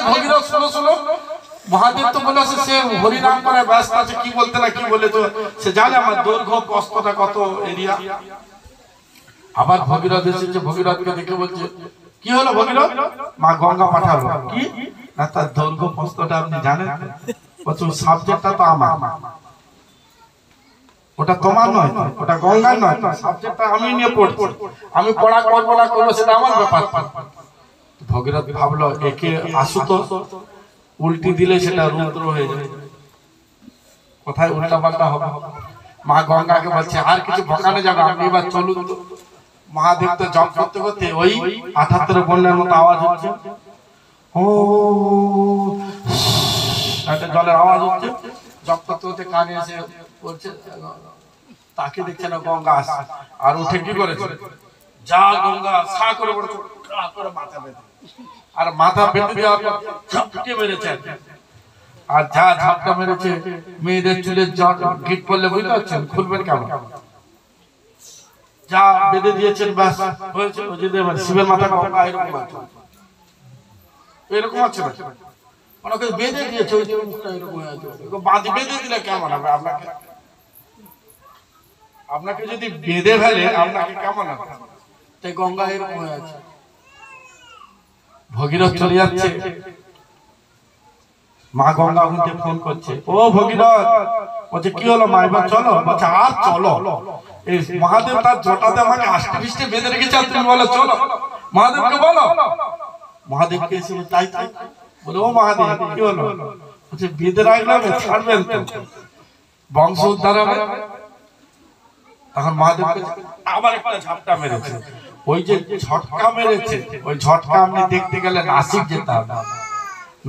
ভগীরথ শোনো শোনো, মহাদেব তো বলেছে সে হরিনাম করে ব্যস্ত আছে, কি বলতে না কি বলে তো সে জানে আমার দৈর্ঘ্য প্রস্থটা কত এরিয়া। আবার ভগীরথ এসেছে, ভগীরথকে দেখে বলছে কি হলো ভগীরথ? মা গঙ্গা পাঠালো। কি না তার দৈর্ঘ্য প্রস্থটা আপনি জানেন? বলছে সাবজেক্টটা তো আমার, ওটা তোমার নয়, ওটা গঙ্গার নয়, সাবজেক্টটা আমি নিয়ে পড়ছি, আমি পড়া করবো না করবো সেটা আমার ব্যাপার। ভগীরথ ভাবলো একে আশুতোষ, উল্টি দিলে সেটা রুদ্র হয়ে যাবে, কোথায় উল্টা পাল্টা হবে। মা গঙ্গাকে বলছে আর কিছু ভকানো যাবে, আপনি এবার চলুন। মহাদেব তো জপ করতে করতে ওই ৭৮ বন্যার মতো আওয়াজ হচ্ছে, ও একটা জলের আওয়াজ হচ্ছে, জপ করতে করতে কানে এসে বলছে, তাকে দেখছে না গঙ্গা আসছে, আর উঠে কি করেছে, যা গঙ্গা সা করে পড়েছে, মাথা বেঁধে, আর মাথা বেঁধে দেওয়ার পর ঝাপটে মেরেছে, আর যা ঝাপটা মেরেছে মেয়েদের চুলের গিট পড়লে বুঝতে পারছেন খুলবেন কেমন, যা বেঁধে দিয়েছেন ব্যাস হয়েছে। শিবের মাথা গঙ্গা এরকম আছে, এরকম আছে না, ওনাকে বেঁধে দিয়েছে, ওই যে মুখটা এরকম হয়ে আছে, বাঁধি বেঁধে দিলে কেমন হবে আপনাকে, আপনাকে যদি বেঁধে ফেলে আপনাকে কেমন হবে, তাই গঙ্গা এরকম হয়ে আছে। ভগীরথ চলে যাচ্ছে, মা গঙ্গা ওখানে ফোন করছে, ও ভগীরথ, বলছে কি হলো মা এবার চলো, বলছে আর চলো, এই মহাদেব তার জটাতে আমাকে আষ্টে পৃষ্ঠে বেঁধে রেখেছে, তুমি বলো চলো, মহাদেবকে বলো। মহাদেবকে এসে তাই তাই বলে, ও মহাদেব কি হলো, বলছে বেঁধে রাখলাম ছাড়বেন তো, বংশ উদ্ধার হবে। তখন মহাদেবকে আবার একটা ঝাপটা মেরেছে, ওই যে ঝটকা মেরেছে, ওই ঝটকা আপনি দেখতে গেলে নাসিক যেতে হবে,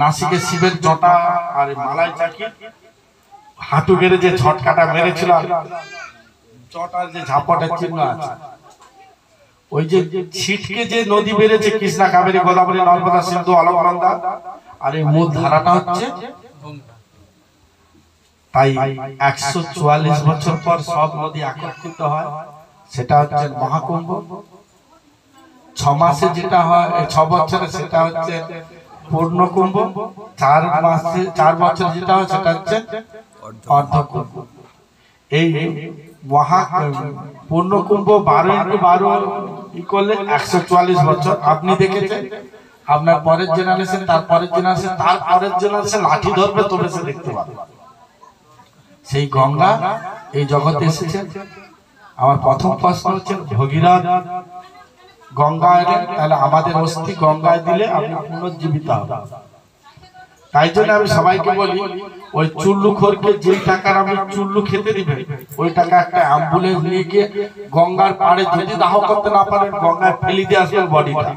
নাসিকে শিবের জটা আর মালাই চাকি হাঁটু গেড়ে যে ঝটকাটা মেরেছিল, জটার যে ঝাপটের চিহ্ন আছে, ওই যে ছিটকে যে নদী বেড়েছে কৃষ্ণা, কাবেরী, গোদাবরী, নর্মদা, সিন্ধু, অলকনন্দা, আর এই মূল ধারাটা হচ্ছে। তাই ১৪৪ বছর পর সব নদী একত্রিত হয়, সেটা হচ্ছে মহাকুম্ভ। ৬ মাসে যেটা হয়, ৬ বছরে সেটা হচ্ছে পূর্ণকুম্ভ, ৪ বছর যেটা হয় সেটা হচ্ছে অর্ধকুম্ভ। এই মহা পূর্ণকুম্ভ ১২x১২ ই করলে ১৪৪ বছর। আপনি দেখেছেন, আপনার পরের জেনারেশন, তার পরের জেনারেশন, তার পরের জেনারেশন লাঠি ধরবে তবে সে দেখতে পাবে। সেই গঙ্গা এই জগতে এসেছে। আমার প্রথম প্রশ্ন হচ্ছে, ভগীরথ গঙ্গা এলেন, তাহলে আমাদের অস্থি গঙ্গায় দিলে আপনি পুনর্জীবিত হবেন। তাই জন্য আমি সবাইকে বলি, ওই চুল্লু খোরকে যে টাকার আমি চুল্লু খেতে দিবে, ওই টাকা একটা অ্যাম্বুলেন্স নিয়ে গিয়ে গঙ্গার পাড়ে যদি দাহ করতে না পারেন, গঙ্গায় ফেলে দিয়ে আসবেন বডিটা,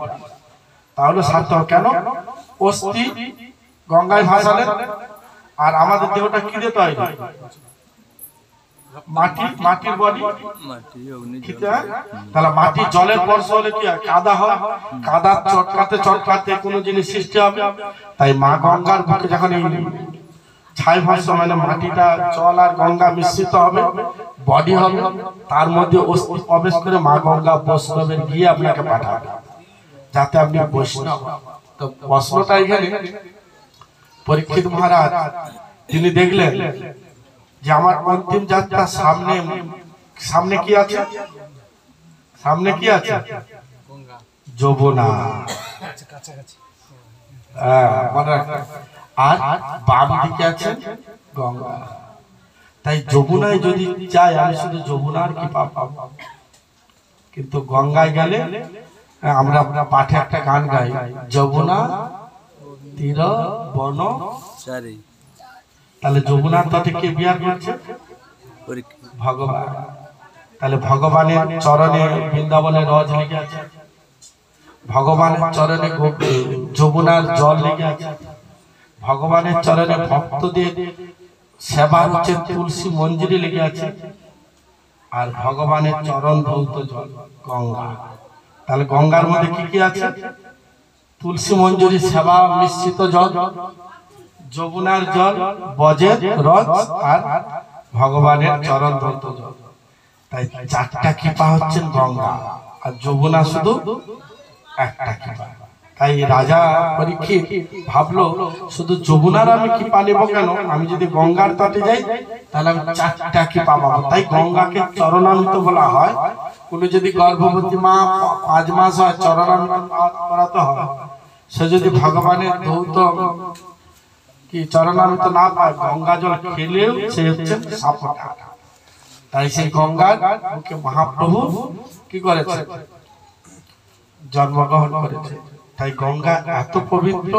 তাহলে সার্থক। কেন? অস্থি গঙ্গায় ভাসালেন, আর আমাদের দেহটা কি দিতে হয়, মাটি, মাটির বডি, তাহলে মাটি জলের স্পর্শ হলে কি হয়, কাদা হয়, কাদার চটকাতে চটকাতে কোনো জিনিস সৃষ্টি হবে। তাই মা গঙ্গার বুকে যখন এই ছাই ভাষ্য মানে মাটিটা জল আর গঙ্গা মিশ্রিত হবে, বডি হবে, তার মধ্যে অস্থি প্রবেশ করে মা গঙ্গা বৈষ্ণবের গিয়ে আপনাকে পাঠাবে, যাতে আপনি বৈষ্ণব। তো প্রশ্নটা এখানে, পরীক্ষিত মহারাজ তিনি দেখলেন যে আমার অন্তিম যাত্রা সামনে, সামনে কি আছে, সামনে কি আছে, যমুনা, আর বাম দিকে আছে গঙ্গা। তাই যমুনায় যদি যাই আমি শুধু যমুনার কি পাবো, কিন্তু গঙ্গায় গেলে আমরা পাঠে একটা গান গাই, যমুনা তীর বন চারি। তাহলে যমুনার তটে কে বিহার করছে, ভগবান। তাহলে ভগবানের চরণে বৃন্দাবনে রজ লেগে আছে, ভগবানের চরণে যমুনার জল লেগে আছে, ভগবানের চরণে ভক্তদের সেবা হচ্ছে তুলসী মঞ্জুরি লেগে আছে, আর ভগবানের চরণ ধৌত জল গঙ্গা। তাহলে গঙ্গার মধ্যে কি কি আছে, তুলসী মঞ্জুরি সেবা মিশ্রিত জল, যমুনার জল, বজের রস, আর ভগবানের চরণ ধৌত জল। তাই 4টা কৃপা হচ্ছেন গঙ্গা, আর যমুনা শুধু একটা কৃপা। তাই রাজা পরীক্ষিত ভাবলো শুধু যমুনার আমি কি পালিব কেন, আমি যদি গঙ্গার তটে যাই তাহলে আমি 4টা কি পাবো। তাই গঙ্গাকে চরণামৃত বলা হয়। কোনো যদি গর্ভবতী মা 5 মাস হয় চরণামৃত করাতে হয়, সে যদি ভগবানের ধৌত কি চরণামৃত না পায়, গঙ্গা জল খেলেও সে হচ্ছে সাপটা। তাই সেই গঙ্গার মুখে মহাপ্রভু কি করেছে, জন্মগ্রহণ করেছে। তাই গঙ্গা এত পবিত্র,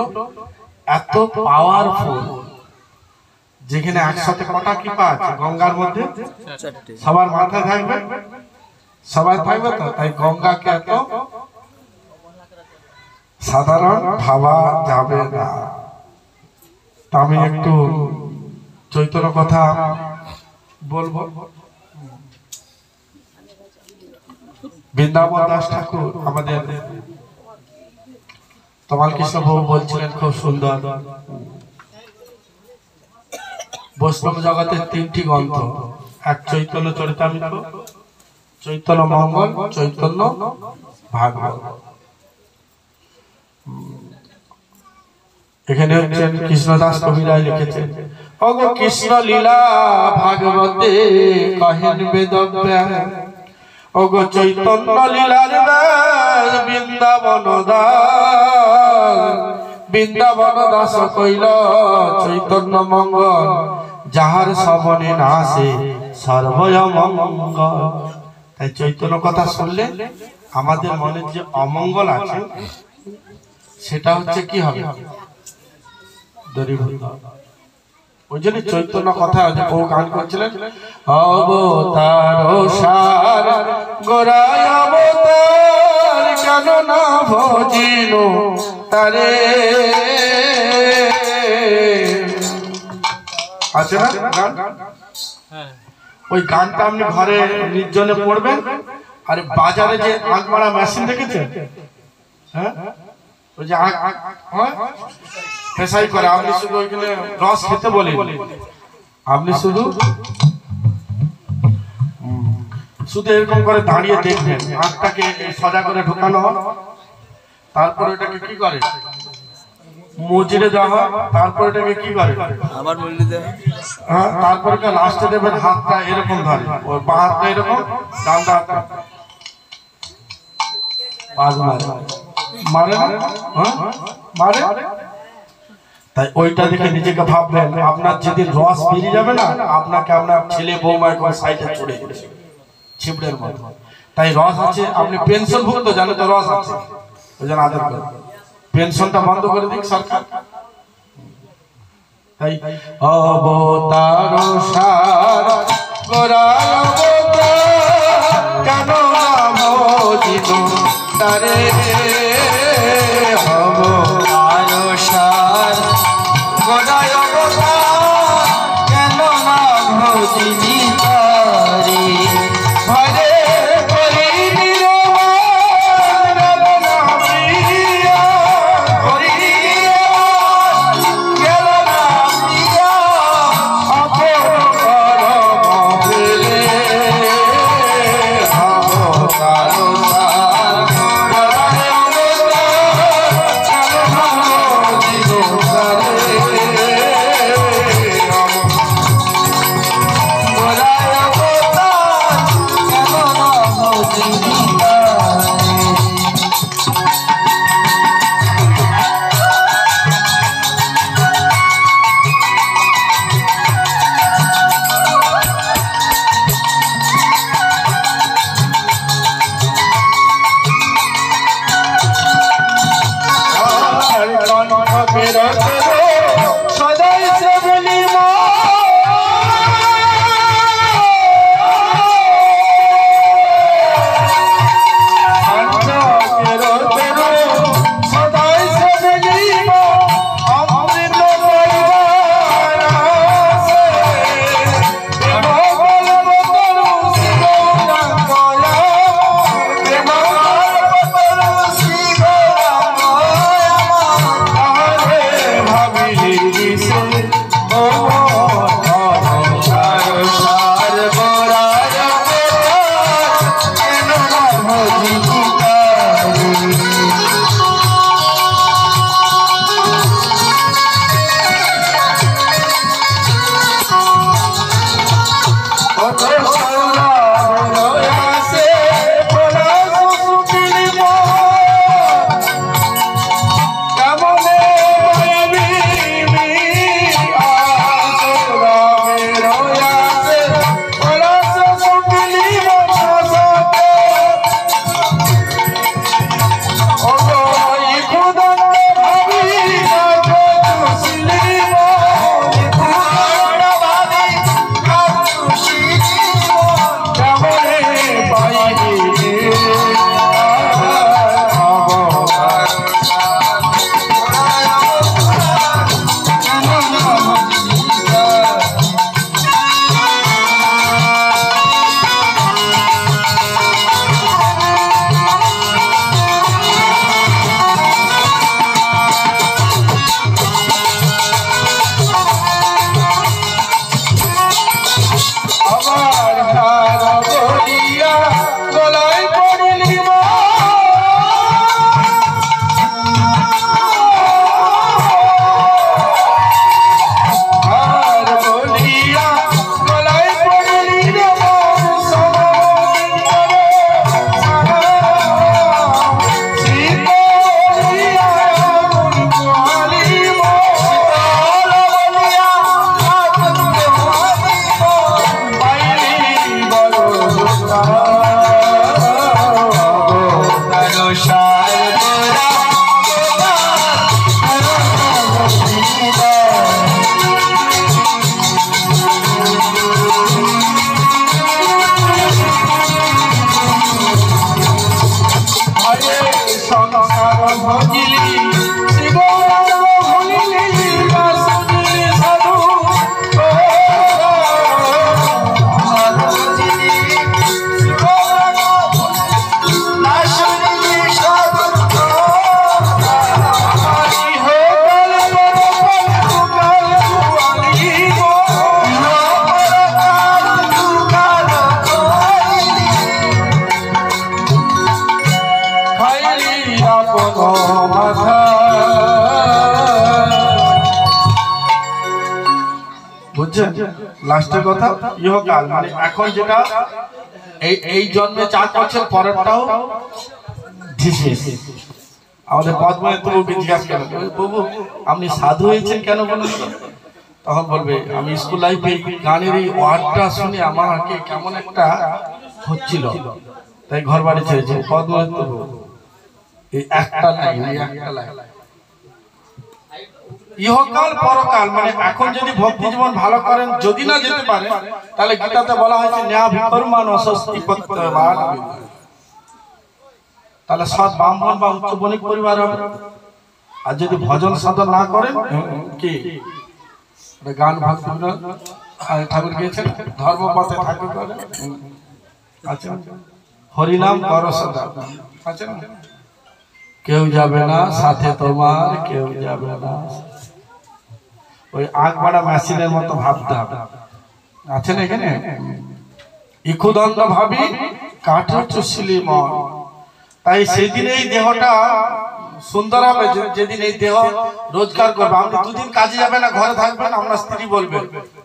এত পাওয়ারফুল, যেখানে একসাথে কটা কৃপা আছে গঙ্গার মধ্যে, সবার মাথায় থাকবে, সবাই থাকবে তো। তাই গঙ্গাকে এত সাধারণ ভাবা যাবে না। আমি একটু চৈতন্য কথা বলবো। বৃন্দাবন দাস ঠাকুর আমাদের তমাল কৃষ্ণ বাবু বলছিলেন খুব সুন্দর, বৈষ্ণব জগতের 3টি গ্রন্থ, এক চৈতন্য চরিতামৃত, চৈতন্য মঙ্গল, চৈতন্য ভাগবত। এখানে হচ্ছেন কৃষ্ণদাস কবিরায় লিখেছেন, ওগো কৃষ্ণ লীলা ভাগবতে কহেন বেদব্যাস, ওগো চৈতন্য লীলার দাস বৃন্দাবন দাস, বৃন্দাবন দাস কইল চৈতন্য মঙ্গল, যাহার শ্রবণে নাসে সর্বয় মঙ্গল। তাই চৈতন্য কথা শুনলে আমাদের মনে যে অমঙ্গল আছে সেটা হচ্ছে কি হবে, দূরীভূত। ওই জন্য চৈতন্য কথা ও গান করছিলেন, অবতার সার গোরায় অবতার কেন না ভজিল তারে, আছে না গান? ওই গানটা আপনি ঘরে নির্জনে পড়বেন। আর বাজারে যে আঁক মারা মেশিন দেখেছেন, হ্যাঁ ওই যে পেশাই করে, আপনি শুধু ওইখানে রস খেতে বলি, আপনি শুধু এরকম করে দাঁড়িয়ে দেখবেন, আঁকটাকে সজা করে ঢোকানো হয়, তারপর ওটাকে কি করে মজিরে দেওয়া হয়, তারপর এটাকে কি করে আবার মজিরে দেওয়া, হ্যাঁ, তারপরে লাস্টে দেবেন হাতটা এরকম ধরে, ওই বাঁ হাতটা এরকম, ডানটা হাতটা মারে, মারে। তাই ওইটা দেখে নিজেকে ভাববেন, আপনার যেদিন রস বেরিয়ে যাবে না, আপনাকে আপনার ছেলে বৌমায় কোনো সাইডে ছড়ে দিচ্ছে ছিপড়ের মতো। তাই রস আছে, আপনি পেনশন ভুক্ত জানেন তো, রস আছে, ওই জন্য আদর করে পেনশনটা বন্ধ করে দিক সরকার। তাই অবতার সার গোরায় অবতার কেন না ভজিল তারে, অবতার সার গোরায় অবতার কেন না ভজিলি তারে, ভরে করি বুঝছেন লাস্টের কথা ইহকাল মানে এখন যেটা এই জন্মে 4 বছর পরেরটাও ডিসমিস। আমাদের পদ্মায় তো জিজ্ঞাসা করেন বাবু আপনি সাধু হয়েছেন কেন বলুন, তখন বলবে আমি স্কুল লাইফে গানের এই ওয়ার্ডটা শুনে আমাকে কেমন একটা হচ্ছিল তাই ঘর বাড়ি ছেড়েছে। পদ্মায় তো এই একটা লাইন, এই একটা লাইন ইহকাল পরকাল মানে এখন যদি ভক্তি জীবন ভালো করেন যদি না যেতে পারে তাহলে গীতাতে বলা হয়েছে ন্যায় বিকর্মান অস্বস্তি পত্রবান, তাহলে সৎ ব্রাহ্মণ বা উচ্চ বণিক পরিবার হবে। আর যদি ভজন সাধন না করেন কি গান ভক্তি ঠাকুর গিয়েছেন ধর্মপথে ঠাকুর করে আচ্ছা হরিনাম কর সদা আচ্ছা কেউ যাবে না সাথে তোমার, কেউ যাবে না, ওই আগ বাড়া মেশিনের মতো ভাবতে হবে। আছেন এখানে ইকুদণ্ড ভাবি কাঠে চুষিলি মন, তাই সেদিন এই দেহটা সুন্দর হবে যেদিন এই দেহ রোজগার করবে। আপনি 2 দিন কাজে যাবে না ঘরে থাকবেন, আমরা স্ত্রী বলবে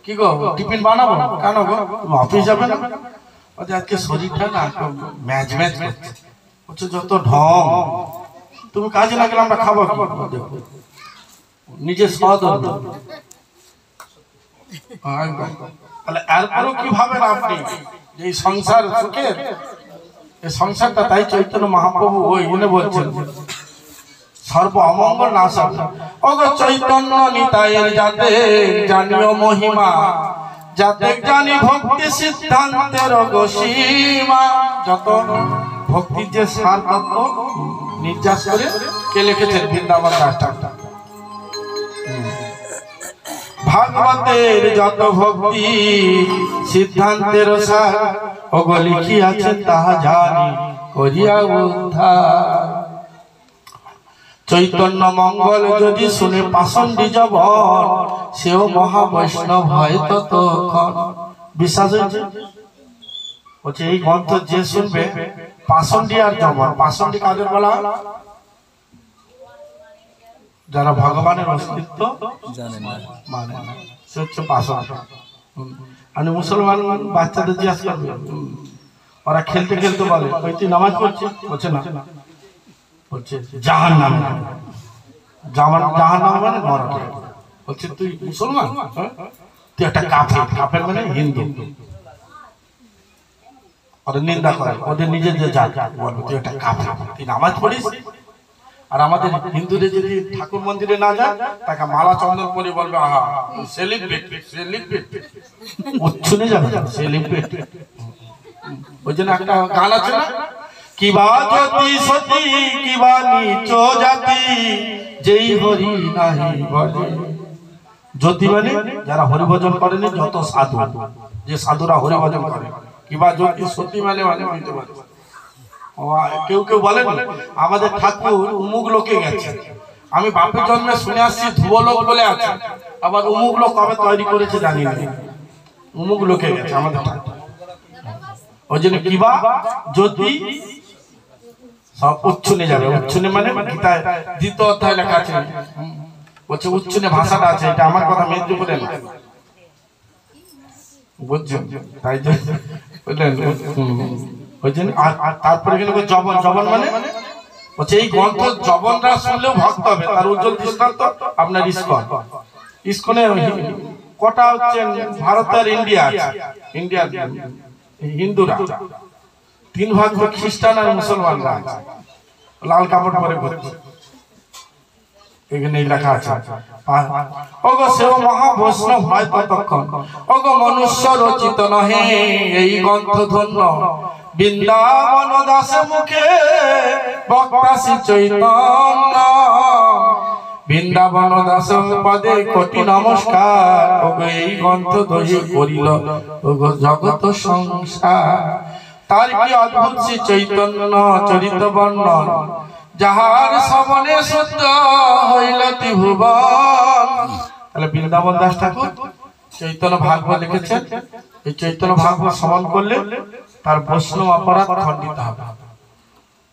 কি গো টিফিন বানাবো কেন গো তুমি অফিস যাবে না, আজকে শরীরটা না ম্যাচ ম্যাচ করছে যত ঢং, তুমি কাজে না গেলে আমরা খাবো কি, নিজের সদ তাহলে এরপরও কি ভাবেন আপনি যে এই সংসার সুখের এই সংসারটা, তাই চৈতন্য মহাপ্রভু ওই গুণে বলছেন সর্ব অমঙ্গল নাশ হবে। ওগো চৈতন্য নিতাইয়ের যাতে জানিও মহিমা, যাতে জানি ভক্তি সিদ্ধান্তের গসীমা, যত ভক্তির যে সার তত্ত্ব নির্যাস করে কে লিখেছেন বৃন্দাবন দাসটা, ভাগবতের যত ভক্তি সিদ্ধান্তের সার ওগো লিখিয়াছেন তাহা জানি করিয়া উদ্ধার। চৈতন্য মঙ্গল যদি শুনে পাষণ্ডী জবন, সেও মহাবৈষ্ণব হয় ততক্ষণ। বিশ্বাস হয়েছে বলছে এই গ্রন্থ যে শুনবে পাষণ্ডী আর জবন, পাষণ্ডী কাদের বলা যারা ভগবানের অস্তিত্ব জানে না মানে না, সে হচ্ছে পাষণ্ড। আমি মুসলমান বাচ্চাদের জিজ্ঞাসা করবে, ওরা খেলতে খেলতে বলে ওই তুই নামাজ পড়ছিস, বলছে না, বলছে জাহান্নাম, জাহান্নাম মানে নরক, বলছে তুই মুসলমান, তুই একটা কাফের, কাফের মানে হিন্দু, ওদের নিন্দা করে ওদের নিজের যে জাত, বলবে তুই একটা কাফের, তুই নামাজ পড়িস। আর আমাদের হিন্দুদের যদি ঠাকুর মন্দিরে না যায় তাকে মালা চন্দন করে বলবে আহা সেলিব্রেট সেলিব্রেট, উচ্ছনে যাবে সেলিব্রেট। ওই জন্য একটা গান আছে না, কিবা জ্যোতি সতী কিবা নিচ জাতি যেই হরি নাহি বলে। জ্যোতি মানে যারা হরিভজন করেনি যত সাধু, যে সাধুরা হরিভজন করে, কিবা জ্যোতি সতী মানে মানে বুঝতে পারে। কেউ কেউ বলেন আমাদের ঠাকুর উমুক লোকে গেছে, আমি বাপের জন্মে শুনে আসছি ধ্রুব লোক বলে আছে, আবার উমুক লোক কবে তৈরি করেছে জানি না, উমুক লোকে গেছে আমাদের ঠাকুর। ওই জন্য কিবা জ্যোতি সব উচ্ছনে যাবে, উচ্ছনে মানে গীতায় 2য় অধ্যায় লেখা আছে, বলছে উচ্ছনে ভাষাটা আছে, এটা আমার কথা মেদিনীপুরে না, বুঝছেন? তাই বললেন ওই জন্য। আর তারপরে গেল জবন, জবন মানে বলছে এই গ্রন্থ জবনরা শুনলেও ভক্ত হবে, তার উজ্জ্বল দৃষ্টান্ত আপনার ইস্কন। ইস্কনে কটা হচ্ছে ভারত আর ইন্ডিয়া, ইন্ডিয়া হিন্দুরা 3 ভাগ খ্রিস্টান আর মুসলমানরা আছে, লাল কাপড় পরে ঘুরছে, এখানে লেখা আছে ওগো সেও মহাবৈষ্ণব হয় ততক্ষণ। ওগো মনুষ্য রচিত নহে এই গ্রন্থ ধন্য, বৃন্দাবন দাস মুখে বক্তা শ্রী চৈতন্য। বৃন্দাবন দাস পদে কোটি নমস্কার, ওগো এই গ্রন্থ দহি করিল ওগো জগত সংসার। তার কি অদ্ভুত শ্রী চৈতন্য চরিত বর্ণন, যাহার শ্রবণে শুদ্ধ হইল ত্রিভুবন। তাহলে বৃন্দাবন দাস ঠাকুর চৈতন্য ভাগবত লিখেছেন, এই চৈতন্য ভাগবত শ্রবণ করলে তার বৈষ্ণব অপরাধ খণ্ডিত হবে।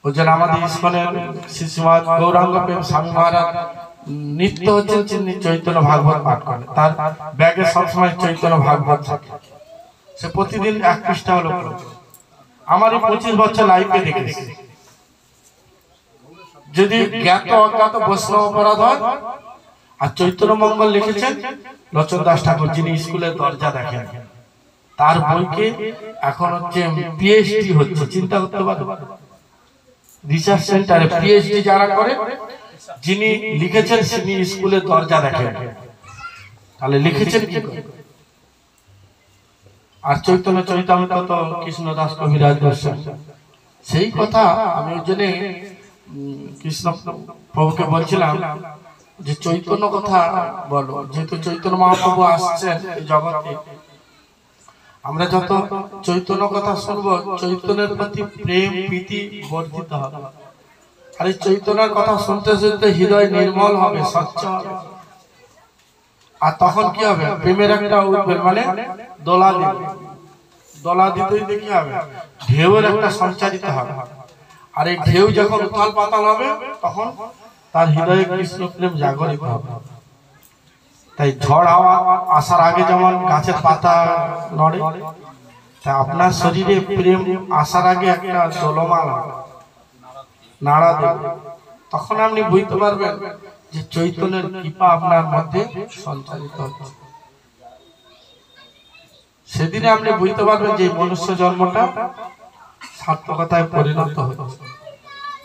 ওই জন্য আমাদের ইস্কনের শ্রী শ্রীমৎ গৌরাঙ্গ প্রেম স্বামী মহারাজ নিত্য হচ্ছে যিনি চৈতন্য ভাগবত পাঠ করে, তার ব্যাগে সবসময় চৈতন্য ভাগবত থাকে, সে প্রতিদিন 1 পৃষ্ঠা হলো পড়ে। আমার এই 25 বছর লাইফে দেখেছি, যদি জ্ঞাত অজ্ঞাত বৈষ্ণব অপরাধ হয়, আর চৈতন্য মঙ্গল লিখেছেন লোচন দাস ঠাকুর, যিনি স্কুলের দরজা দেখেন, তার বইকে এখন হচ্ছে পিএইচডি হচ্ছে, চিন্তা করতে পারো, রিসার্চ সেন্টারে পিএইচডি যারা করে, যিনি লিখেছেন তিনি স্কুলের দরজা দেখেন, তাহলে লিখেছেন কি করে? আর চৈতন্য চরিতামৃত তো কৃষ্ণদাস কবিরাজ দর্শন, সেই কথা আমি ওই জন্য কৃষ্ণ প্রভুকে বলছিলাম যে চৈতন্য কথা বলো, যেহেতু চৈতন্য মহাপ্রভু আসছেন এই জগতে, আমরা যত চৈতন্য কথা শুনবো, চৈতন্যের প্রতি প্রেম প্রীতি বর্ধিত হবে। আর এই চৈতন্যের কথা শুনতে শুনতে হৃদয় নির্মল হবে, স্বচ্ছ হবে, আর তখন কি হবে? প্রেমের একটা উদ্বেগ, মানে দোলা দিবে, দোলা দিতে দিতে কি হবে? ঢেউয়ের একটা সঞ্চারিত হবে, আর এই ঢেউ যখন উথাল পাতাল হবে, তখন তার হৃদয়ে কৃষ্ণ প্রেম জাগরিত হবে। তাই ঝড় হাওয়া আসার আগে যেমন গাছের পাতা নড়ে, তাই আপনার শরীরে প্রেম আসার আগে একটা দোলমাল নাড়া দেবে, তখন আপনি বুঝতে পারবেন যে চৈতন্যের কৃপা আপনার মধ্যে সঞ্চারিত হচ্ছে। সেদিনে আপনি বুঝতে পারবেন যে মনুষ্য জন্মটা সার্থকতায় পরিণত হচ্ছে।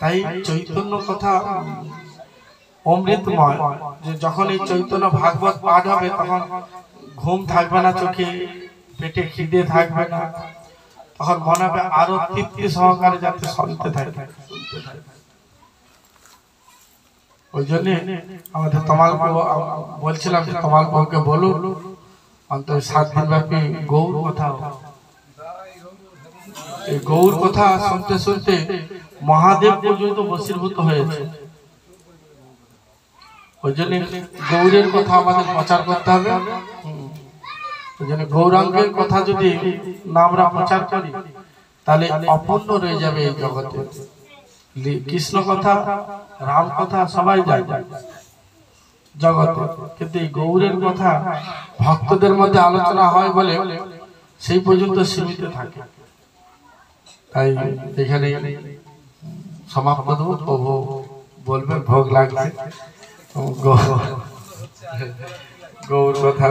তাই চৈতন্য কথা অমৃতময়, যে যখন এই চৈতন্য ভাগবত পাঠ হবে, তখন ঘুম থাকবে না চোখে, পেটে খিদে থাকবে না, তখন মনে হবে আরো তৃপ্তি সহকারে যাতে শুনতে থাকে। ওই জন্য আমাদের তমাল বলছিলাম যে তমাল বউকে বলুন অন্তত 7 দিন ব্যাপী গৌর কথা, এই গৌর কথা শুনতে শুনতে মহাদেব পর্যন্ত বশীভূত হয়েছে। ওই জন্য গৌরের কথা আমাদের প্রচার করতে হবে। ওই জন্য গৌরাঙ্গের কথা যদি না আমরা প্রচার করি, তাহলে অপূর্ণ রয়ে যাবে এই জগতে। কৃষ্ণ কথা, রাম কথা সবাই যায় জগতে, কিন্তু এই গৌরের কথা ভক্তদের মধ্যে আলোচনা হয় বলে সেই পর্যন্ত সীমিত থাকে। তাই এখানে সমাপ্ত দেব, প্রভু বলবেন ভোগ লাগছে, গৌর কথা